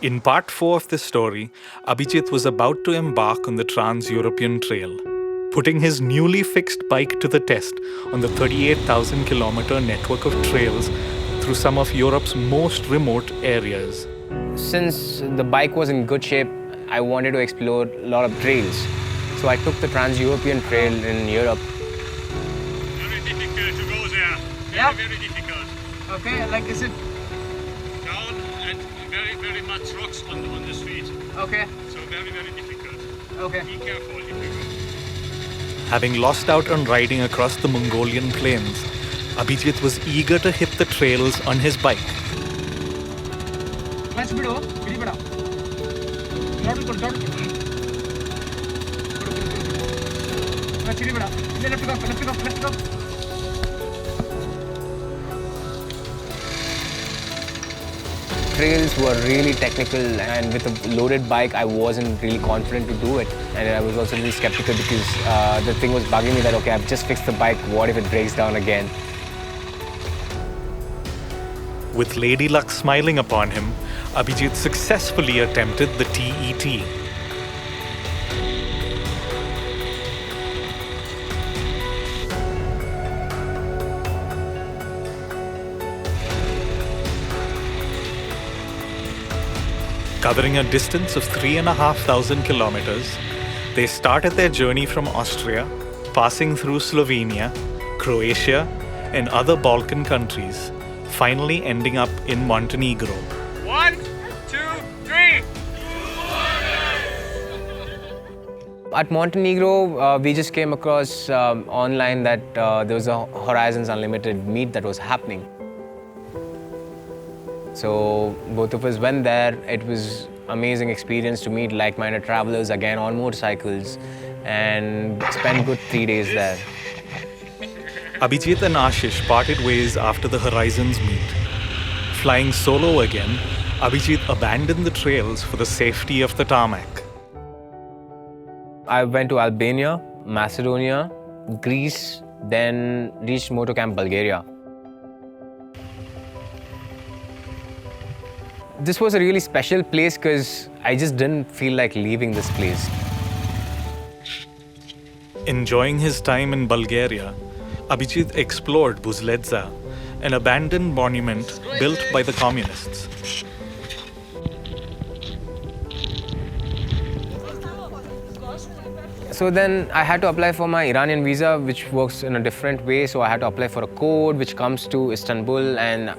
In part 4 of this story, Abijith was about to embark on the Trans-European Trail, putting his newly fixed bike to the test on the 38,000 kilometer network of trails through some of Europe's most remote areas. Since the bike was in good shape, I wanted to explore a lot of trails. So I took the Trans-European Trail in Europe. Very difficult to go there. Very difficult. Okay, like is it? Down and very much rocks on the street. Okay, So very difficult. okay. Be careful if you go. Having lost out on riding across the Mongolian plains, Abijith was eager to hit the trails on his bike. Clutch bido, bidi bida. Throttle kodu, throttle kodu. Clutch bidi bida. Left go. Trails were really technical, and with a loaded bike, I wasn't really confident to do it. And I was also really skeptical because the thing was bugging me that, okay, I've just fixed the bike, what if it breaks down again? With Lady Luck smiling upon him, Abijith successfully attempted the TET. Covering a distance of 3,500 kilometers, they started their journey from Austria, passing through Slovenia, Croatia, and other Balkan countries, finally ending up in Montenegro. 1, 2, 3. At Montenegro, we just came across online that there was a Horizons Unlimited meet that was happening. So both of us went there. It was amazing experience to meet like-minded travelers again on motorcycles and spend good 3 days there. Abijith and Ashish parted ways after the Horizons meet. Flying solo again, Abijith abandoned the trails for the safety of the tarmac. I went to Albania, Macedonia, Greece, then reached Moto Camp Bulgaria. This was a really special place because I just didn't feel like leaving this place. Enjoying his time in Bulgaria, Abijith explored Buzledza, an abandoned monument built by the communists. So then I had to apply for my Iranian visa, which works in a different way. So I had to apply for a code which comes to Istanbul, and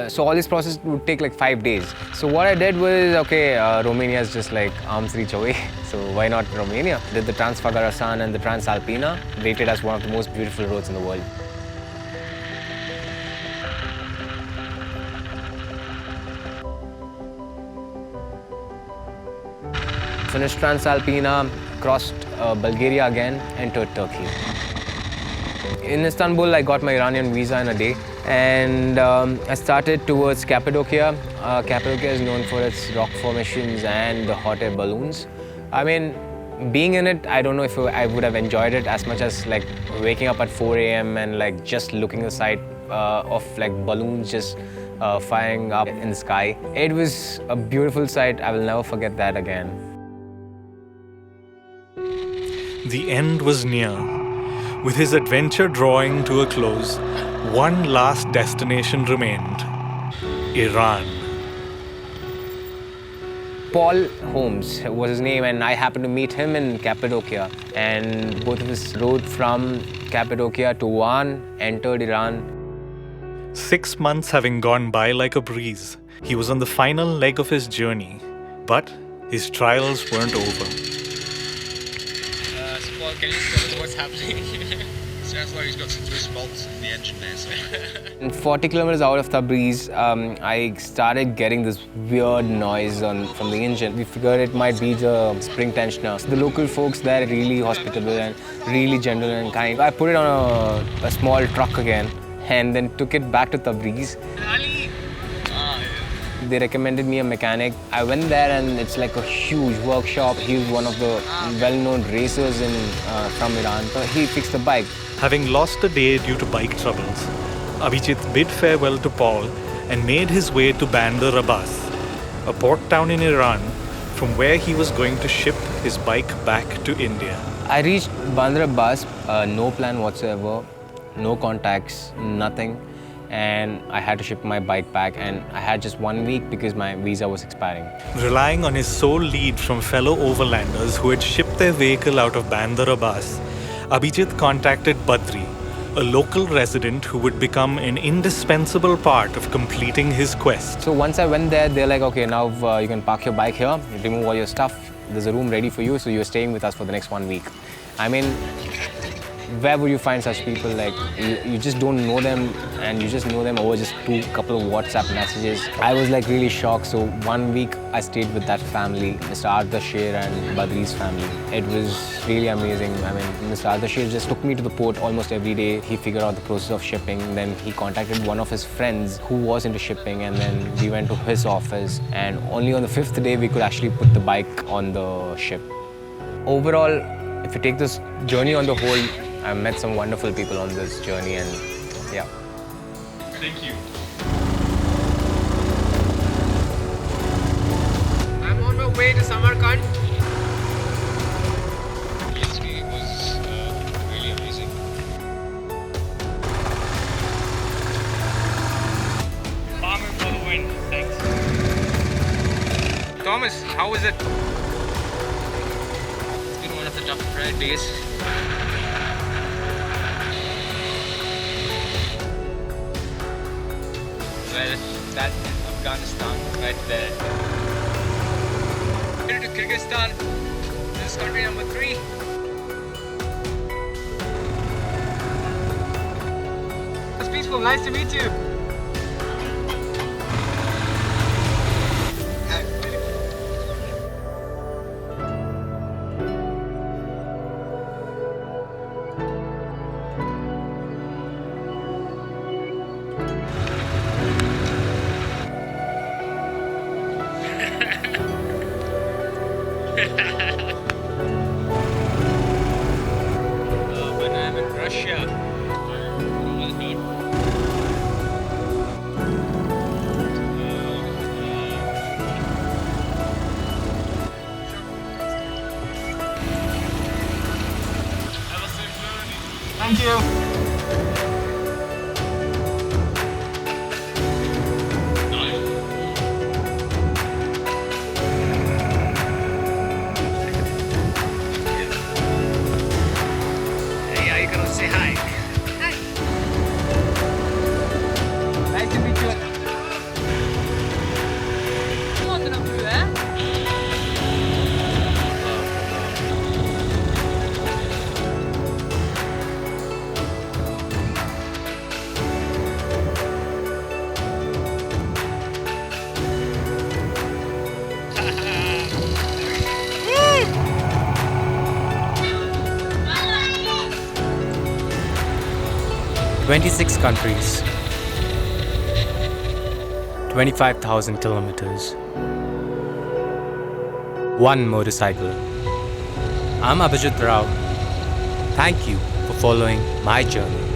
so all this process would take like 5 days. So what I did was, okay, Romania is just like arm's reach away. So why not Romania? Did the Trans-Fagarasan and the Transalpina, rated as one of the most beautiful roads in the world. Finished Transalpina, crossed Bulgaria again, entered Turkey. In Istanbul, I got my Iranian visa in a day, and I started towards Cappadocia. Cappadocia is known for its rock formations and the hot air balloons. I mean, being in it, I don't know if I would have enjoyed it as much as like waking up at 4 a.m. and like just looking at the sight of like balloons just firing up in the sky. It was a beautiful sight. I will never forget that again. The end was near. With his adventure drawing to a close, one last destination remained: Iran. Paul Holmes was his name, and I happened to meet him in Cappadocia. And both of us rode from Cappadocia to Van, entered Iran. 6 months having gone by like a breeze, he was on the final leg of his journey. But his trials weren't over. Paul, can you tell us what's happening? Sounds like he's got some loose bolts in the engine there. So. And 40 kilometers out of Tabriz, I started getting this weird noise from the engine. We figured it might be the spring tensioner. The local folks there are really hospitable and really gentle and kind. I put it on a small truck again and then took it back to Tabriz. They recommended me a mechanic. I went there and it's like a huge workshop. He was one of the well-known racers from Iran. So he fixed the bike. Having lost a day due to bike troubles, Abijith bid farewell to Paul and made his way to Bandar Abbas, a port town in Iran, from where he was going to ship his bike back to India. I reached Bandar Abbas, no plan whatsoever, no contacts, nothing. And I had to ship my bike back, and I had just 1 week because my visa was expiring. Relying on his sole lead from fellow overlanders who had shipped their vehicle out of Bandar Abbas, Abijith contacted Badri, a local resident who would become an indispensable part of completing his quest. So once I went there, they're like, okay, now you can park your bike here, remove all your stuff. There's a room ready for you, so you're staying with us for the next 1 week. I mean, where would you find such people? Like, you just don't know them, and you just know them over just couple of WhatsApp messages. I was like really shocked. So 1 week I stayed with that family, Mr. Ardashir and Badri's family. It was really amazing. I mean, Mr. Ardashir just took me to the port almost every day. He figured out the process of shipping. Then he contacted one of his friends who was into shipping, and then we went to his office. And only on the 5th day we could actually put the bike on the ship. Overall, if you take this journey on the whole, I've met some wonderful people on this journey, and yeah. Thank you. I'm on my way to Samarkand. Yesterday was really amazing. Farmer for the win. Thanks. Thomas, how was it? It's been one of the tough days. Well, that's Afghanistan right there. Headed to Kyrgyzstan. This is country number 3. It's peaceful. Nice to meet you. When I'm in Russia, almost good. Have a safe journey. Thank you. Hey, are you gonna say hi? Hi. Nice to meet you. Woo! 26 countries, 25,000 kilometers, 1 motorcycle. I'm Abijith Rao. Thank you for following my journey.